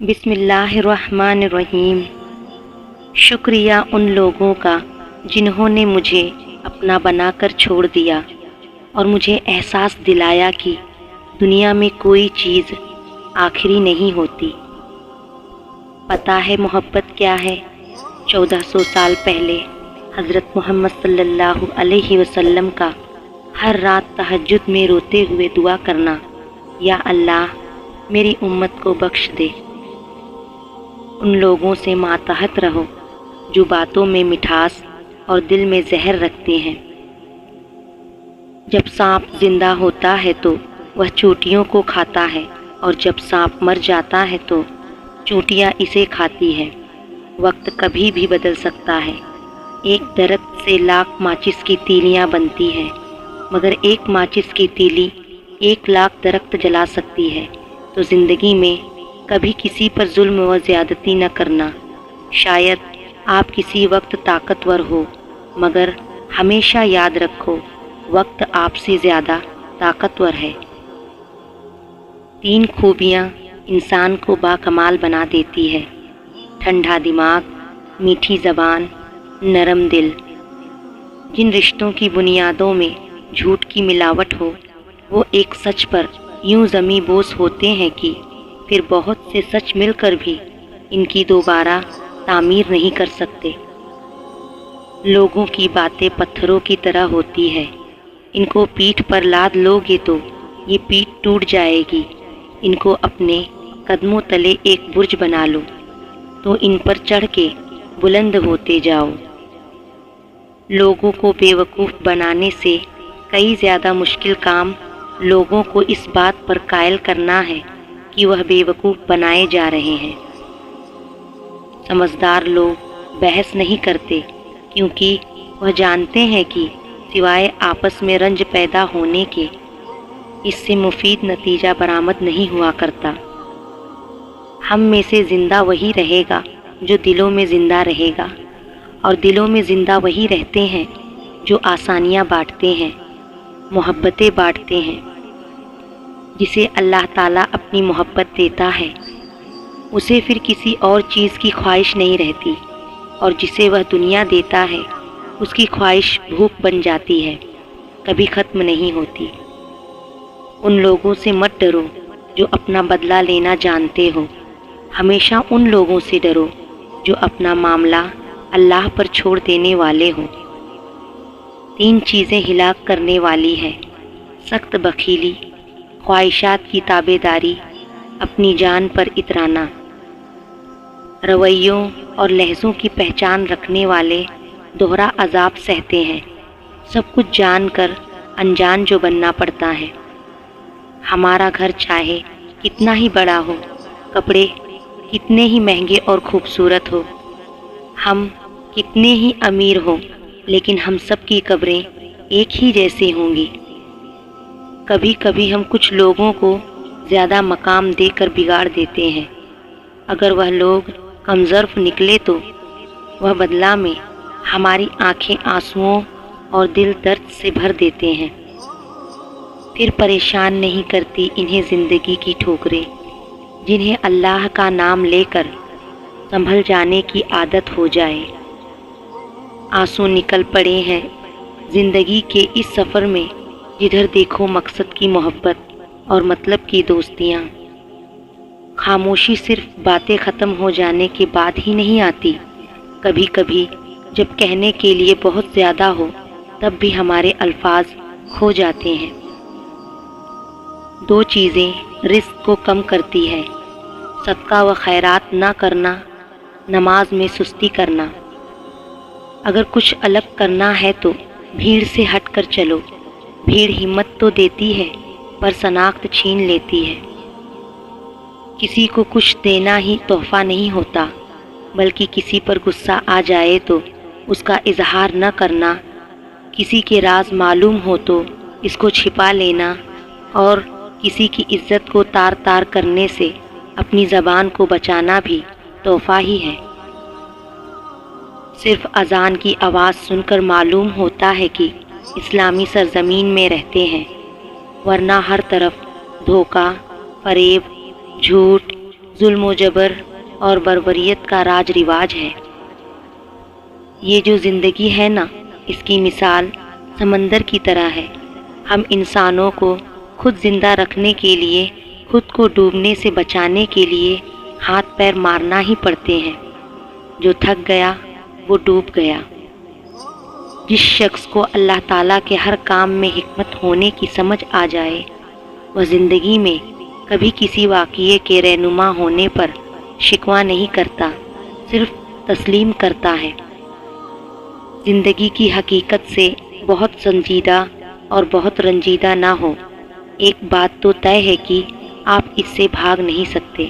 بسم اللہ الرحمن الرحیم۔ شکریہ ان لوگوں کا جنہوں نے مجھے اپنا بنا کر چھوڑ دیا اور مجھے احساس دلایا کہ دنیا میں کوئی چیز آخری نہیں ہوتی۔ پتہ ہے محبت کیا ہے؟ 1400 سال پہلے حضرت محمد صلی اللہ علیہ وسلم کا ہر رات تہجد میں روتے ہوئے دعا کرنا، یا اللہ میری امت کو بخش دے۔ ان لوگوں سے ماتحت رہو جو باتوں میں مٹھاس اور دل میں زہر رکھتے ہیں۔ جب سانپ زندہ ہوتا ہے تو وہ چوٹیوں کو کھاتا ہے، اور جب سانپ مر جاتا ہے تو چوٹیاں اسے کھاتی ہے۔ وقت کبھی بھی بدل سکتا ہے۔ ایک درخت سے لاکھ ماچس کی تیلیاں بنتی ہیں، مگر ایک ماچس کی تیلی 1,00,000 درخت جلا سکتی ہے۔ تو زندگی میں کبھی کسی پر ظلم و زیادتی نہ کرنا۔ شاید آپ کسی وقت طاقتور ہو، مگر ہمیشہ یاد رکھو وقت آپ سے زیادہ طاقتور ہے۔ 3 خوبیاں انسان کو باکمال بنا دیتی ہے: ٹھنڈا دماغ، میٹھی زبان، نرم دل۔ جن رشتوں کی بنیادوں میں جھوٹ کی ملاوٹ ہو، وہ ایک سچ پر یوں زمیں بوس ہوتے ہیں کہ پھر بہت سے سچ مل کر بھی ان کی دوبارہ تعمیر نہیں کر سکتے۔ لوگوں کی باتیں پتھروں کی طرح ہوتی ہے، ان کو پیٹھ پر لاد لو گے تو یہ پیٹھ ٹوٹ جائے گی۔ ان کو اپنے قدموں تلے ایک برج بنا لو تو ان پر چڑھ کے بلند ہوتے جاؤ۔ لوگوں کو بے وقوف بنانے سے کئی زیادہ مشکل کام لوگوں کو اس بات پر قائل کرنا ہے کہ وہ بے وقوف بنائے جا رہے ہیں۔ سمجھدار لوگ بحث نہیں کرتے، کیونکہ وہ جانتے ہیں کہ سوائے آپس میں رنج پیدا ہونے کے اس سے مفید نتیجہ برآمد نہیں ہوا کرتا۔ ہم میں سے زندہ وہی رہے گا جو دلوں میں زندہ رہے گا، اور دلوں میں زندہ وہی رہتے ہیں جو آسانیاں بانٹتے ہیں، محبتیں بانٹتے ہیں۔ جسے اللہ تعالیٰ اپنی محبت دیتا ہے، اسے پھر کسی اور چیز کی خواہش نہیں رہتی، اور جسے وہ دنیا دیتا ہے اس کی خواہش بھوک بن جاتی ہے، کبھی ختم نہیں ہوتی۔ ان لوگوں سے مت ڈرو جو اپنا بدلہ لینا جانتے ہو، ہمیشہ ان لوگوں سے ڈرو جو اپنا معاملہ اللہ پر چھوڑ دینے والے ہوں۔ 3 چیزیں ہلاک کرنے والی ہے: سخت بخیلی، خواہشات کی تابع داری، اپنی جان پر اترانا۔ رویوں اور لہجوں کی پہچان رکھنے والے دوہرا عذاب سہتے ہیں، سب کچھ جان کر انجان جو بننا پڑتا ہے۔ ہمارا گھر چاہے کتنا ہی بڑا ہو، کپڑے کتنے ہی مہنگے اور خوبصورت ہو، ہم کتنے ہی امیر ہوں، لیکن ہم سب کی قبریں ایک ہی جیسے ہوں گی۔ کبھی کبھی ہم کچھ لوگوں کو زیادہ مقام دے کر بگاڑ دیتے ہیں۔ اگر وہ لوگ کمظرف نکلے تو وہ بدلہ میں ہماری آنکھیں آنسوؤں اور دل درد سے بھر دیتے ہیں۔ پھر پریشان نہیں کرتی انہیں زندگی کی ٹھوکریں، جنہیں اللہ کا نام لے کر سنبھل جانے کی عادت ہو جائے۔ آنسو نکل پڑے ہیں زندگی کے اس سفر میں، جدھر دیکھو مقصد کی محبت اور مطلب کی دوستیاں۔ خاموشی صرف باتیں ختم ہو جانے کے بعد ہی نہیں آتی، کبھی کبھی جب کہنے کے لیے بہت زیادہ ہو تب بھی ہمارے الفاظ کھو جاتے ہیں۔ 2 چیزیں رزق کو کم کرتی ہے: صدقہ و خیرات نہ کرنا، نماز میں سستی کرنا۔ اگر کچھ الگ کرنا ہے تو بھیڑ سے ہٹ کر چلو۔ بھیڑ ہمت تو دیتی ہے پر شناخت چھین لیتی ہے۔ کسی کو کچھ دینا ہی تحفہ نہیں ہوتا، بلکہ کسی پر غصہ آ جائے تو اس کا اظہار نہ کرنا، کسی کے راز معلوم ہو تو اس کو چھپا لینا، اور کسی کی عزت کو تار تار کرنے سے اپنی زبان کو بچانا بھی تحفہ ہی ہے۔ صرف اذان کی آواز سن کر معلوم ہوتا ہے کہ اسلامی سرزمین میں رہتے ہیں، ورنہ ہر طرف دھوکہ، فریب، جھوٹ، ظلم و جبر اور بربریت کا راج رواج ہے۔ یہ جو زندگی ہے نا، اس کی مثال سمندر کی طرح ہے۔ ہم انسانوں کو خود زندہ رکھنے کے لیے، خود کو ڈوبنے سے بچانے کے لیے ہاتھ پیر مارنا ہی پڑتے ہیں۔ جو تھک گیا وہ ڈوب گیا۔ جس شخص کو اللہ تعالیٰ کے ہر کام میں حکمت ہونے کی سمجھ آ جائے، وہ زندگی میں کبھی کسی واقعے کے رہنما ہونے پر شکوہ نہیں کرتا، صرف تسلیم کرتا ہے۔ زندگی کی حقیقت سے بہت سنجیدہ اور بہت رنجیدہ نہ ہو۔ ایک بات تو طے ہے کہ آپ اس سے بھاگ نہیں سکتے۔